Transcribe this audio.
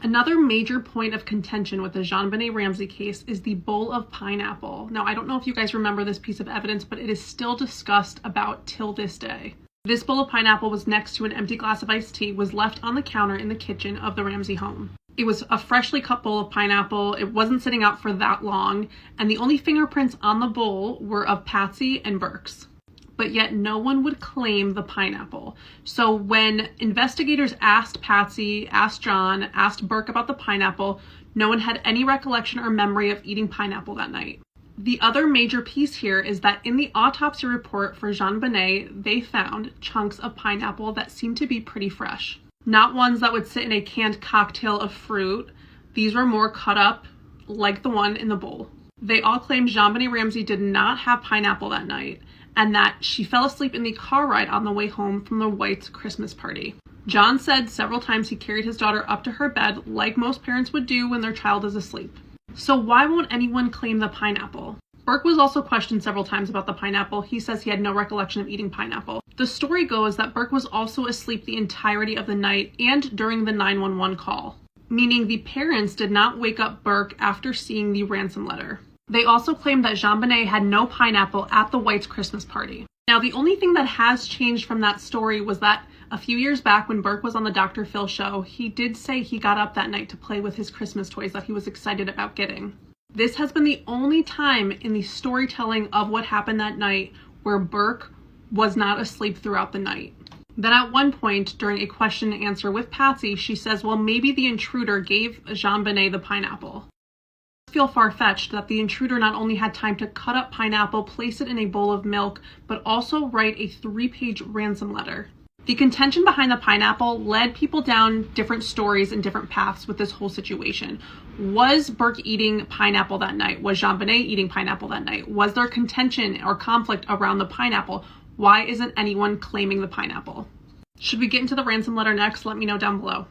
Another major point of contention with the JonBenét Ramsey case is the bowl of pineapple. Now, I don't know if you guys remember this piece of evidence, but it is still discussed about till this day. This bowl of pineapple was next to an empty glass of iced tea, was left on the counter in the kitchen of the Ramsey home. It was a freshly cut bowl of pineapple. It wasn't sitting out for that long, and the only fingerprints on the bowl were of Patsy and Burke's. But yet no one would claim the pineapple. So when investigators asked Patsy, asked John, asked Burke about the pineapple, no one had any recollection or memory of eating pineapple that night. The other major piece here is that in the autopsy report for JonBenét, they found chunks of pineapple that seemed to be pretty fresh. Not ones that would sit in a canned cocktail of fruit. These were more cut up like the one in the bowl. They all claimed JonBenét Ramsey did not have pineapple that night, and that she fell asleep in the car ride on the way home from the White's Christmas party. John said several times he carried his daughter up to her bed like most parents would do when their child is asleep. So why won't anyone claim the pineapple? Burke was also questioned several times about the pineapple. He says he had no recollection of eating pineapple. The story goes that Burke was also asleep the entirety of the night and during the 911 call, meaning the parents did not wake up Burke after seeing the ransom letter. They also claimed that JonBenét had no pineapple at the White's Christmas party. Now, the only thing that has changed from that story was that a few years back when Burke was on the Dr. Phil show, he did say he got up that night to play with his Christmas toys that he was excited about getting. This has been the only time in the storytelling of what happened that night where Burke was not asleep throughout the night. Then at one point during a question and answer with Patsy, she says, well, maybe the intruder gave JonBenét the pineapple. Feel far-fetched that the intruder not only had time to cut up pineapple, place it in a bowl of milk, but also write a 3-page ransom letter. The contention behind the pineapple led people down different stories and different paths with this whole situation. Was Burke eating pineapple that night? Was JonBenét eating pineapple that night? Was there contention or conflict around the pineapple? Why isn't anyone claiming the pineapple? Should we get into the ransom letter next? Let me know down below.